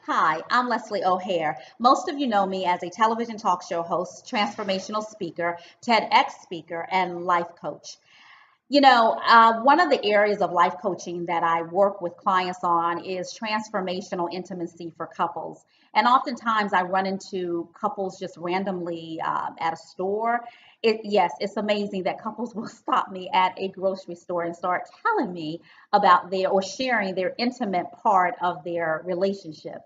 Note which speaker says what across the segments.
Speaker 1: Hi, I'm Leslie O'Hare. Most of you know me as a television talk show host, transformational speaker, TEDx speaker, and life coach. One of the areas of life coaching that I work with clients on is transformational intimacy for couples. And oftentimes I run into couples just randomly at a store. Yes, it's amazing that couples will stop me at a grocery store and start telling me about their or sharing their intimate part of their relationship.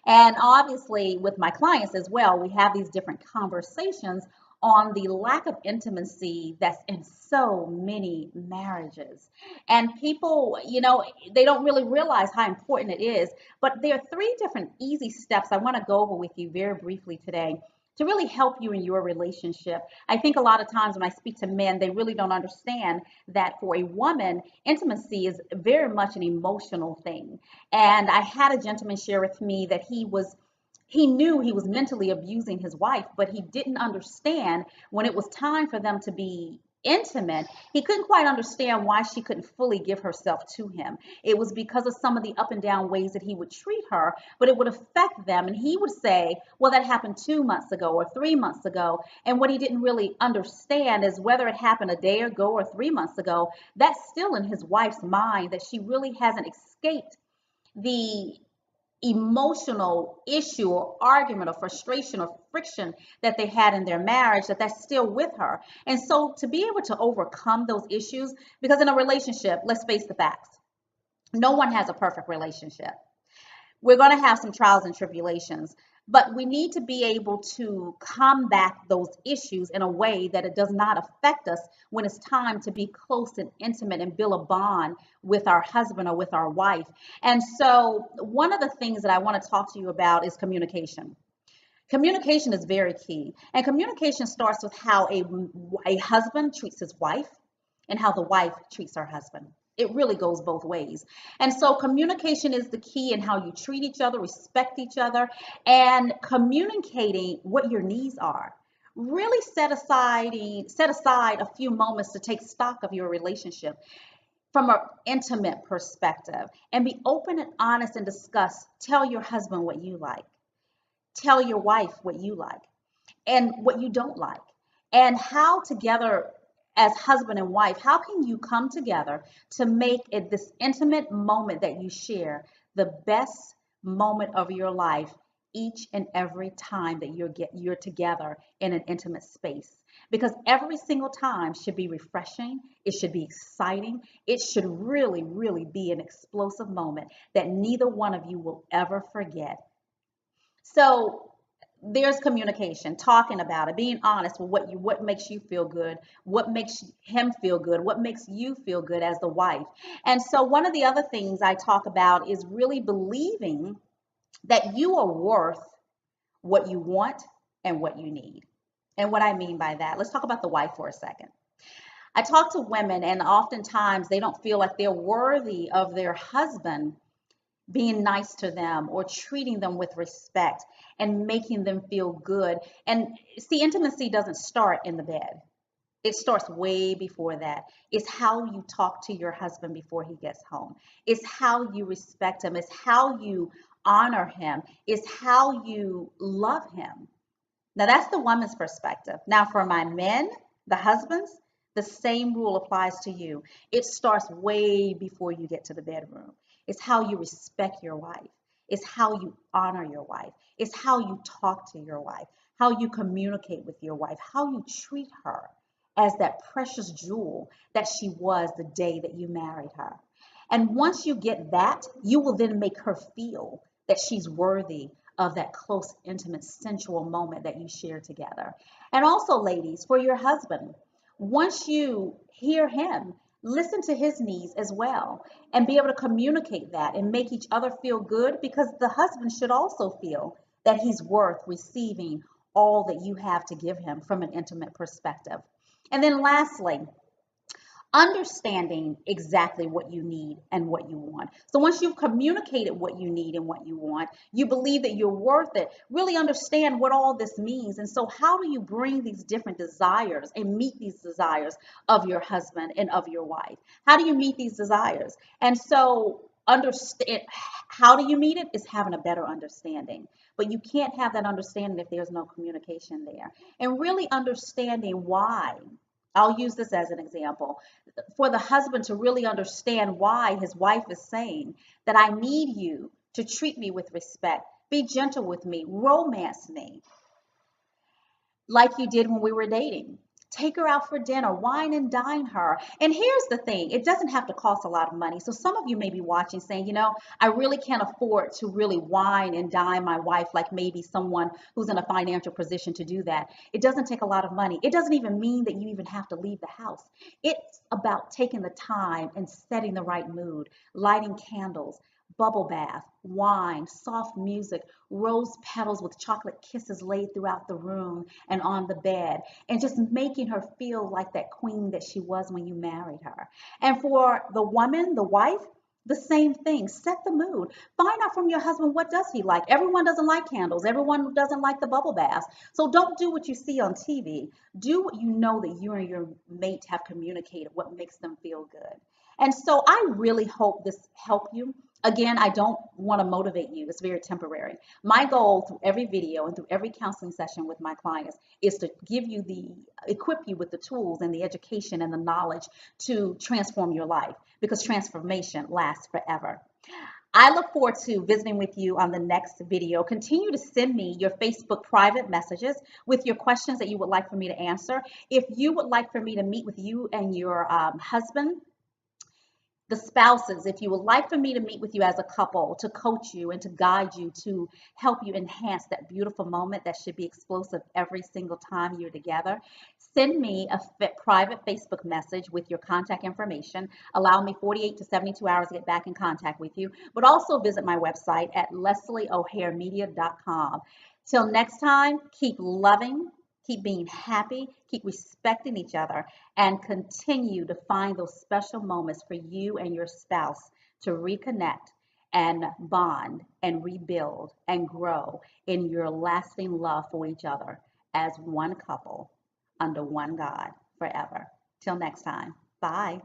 Speaker 1: And obviously, with my clients as well, we have these different conversations on the lack of intimacy that's in so many marriages. And people, they don't really realize how important it is. But there are three different easy steps I want to go over with you very briefly today to really help you in your relationship. I think a lot of times when I speak to men, they really don't understand that for a woman, intimacy is very much an emotional thing. And I had a gentleman share with me that he knew he was mentally abusing his wife, but he didn't understand when it was time for them to be intimate. He couldn't quite understand why she couldn't fully give herself to him. It was because of some of the up and down ways that he would treat her, but it would affect them. And he would say, well, that happened 2 months ago or 3 months ago. And what he didn't really understand is whether it happened a day ago or 3 months ago, that's still in his wife's mind, that she really hasn't escaped the emotional issue or argument or frustration or friction that they had in their marriage, that's still with her. And so to be able to overcome those issues, because in a relationship, let's face the facts, no one has a perfect relationship. We're going to have some trials and tribulations, but we need to be able to combat those issues in a way that it does not affect us when it's time to be close and intimate and build a bond with our husband or with our wife. And so one of the things that I want to talk to you about is communication. Communication is very key. And communication starts with how a husband treats his wife and how the wife treats her husband. It really goes both ways. And so communication is the key in how you treat each other, respect each other, and communicating what your needs are. Really set aside a few moments to take stock of your relationship from an intimate perspective and be open and honest and discuss. Tell your husband what you like. Tell your wife what you like and what you don't like, and how together as husband and wife, how can you come together to make it this intimate moment that you share the best moment of your life each and every time that you're together in an intimate space, because every single time should be refreshing, it should be exciting, it should really be an explosive moment that neither one of you will ever forget. So there's communication, talking about it, being honest with what makes you feel good, what makes him feel good, what makes you feel good as the wife. And so one of the other things I talk about is really believing that you are worth what you want and what you need. And what I mean by that, let's talk about the wife for a second. I talk to women, and oftentimes they don't feel like they're worthy of their husband being nice to them or treating them with respect and making them feel good. And see, intimacy doesn't start in the bed. It starts way before that. It's how you talk to your husband before he gets home. It's how you respect him. It's how you honor him. It's how you love him. Now, that's the woman's perspective. Now, for my men, the husbands, the same rule applies to you. It starts way before you get to the bedroom. It's how you respect your wife. It's how you honor your wife. It's how you talk to your wife, how you communicate with your wife, how you treat her as that precious jewel that she was the day that you married her. And once you get that, you will then make her feel that she's worthy of that close, intimate, sensual moment that you share together. And also, ladies, for your husband, once you hear him, listen to his needs as well and be able to communicate that and make each other feel good, because the husband should also feel that he's worth receiving all that you have to give him from an intimate perspective. And then lastly, understanding exactly what you need and what you want. So once you've communicated what you need and what you want, you believe that you're worth it, really understand what all this means. And so how do you bring these different desires and meet these desires of your husband and of your wife? How do you meet these desires? And so understand. How do you meet it? Is having a better understanding. But you can't have that understanding if there's no communication there. And really understanding why. I'll use this as an example. For the husband to really understand why his wife is saying that I need you to treat me with respect, be gentle with me, romance me, like you did when we were dating. Take her out for dinner, wine and dine her. And here's the thing, it doesn't have to cost a lot of money. So some of you may be watching saying, I really can't afford to really wine and dine my wife like maybe someone who's in a financial position to do that. It doesn't take a lot of money. It doesn't even mean that you even have to leave the house. It's about taking the time and setting the right mood, lighting candles, bubble bath, wine, soft music, rose petals with chocolate kisses laid throughout the room and on the bed, and just making her feel like that queen that she was when you married her. And for the woman, the wife, the same thing. Set the mood. Find out from your husband, what does he like? Everyone doesn't like candles. Everyone doesn't like the bubble baths. So don't do what you see on TV. Do what you know that you and your mate have communicated, what makes them feel good. And so I really hope this helped you. Again, I don't want to motivate you. It's very temporary. My goal through every video and through every counseling session with my clients is to equip you with the tools and the education and the knowledge to transform your life, because transformation lasts forever. I look forward to visiting with you on the next video. Continue to send me your Facebook private messages with your questions that you would like for me to answer. If you would like for me to meet with you and your husband, the spouses, if you would like for me to meet with you as a couple, to coach you and to guide you, to help you enhance that beautiful moment that should be explosive every single time you're together, send me a private Facebook message with your contact information. Allow me 48 to 72 hours to get back in contact with you, but also visit my website at leslieohairemedia.com. Till next time, keep loving, keep being happy, keep respecting each other, and continue to find those special moments for you and your spouse to reconnect and bond and rebuild and grow in your lasting love for each other as one couple under one God forever. Till next time, bye.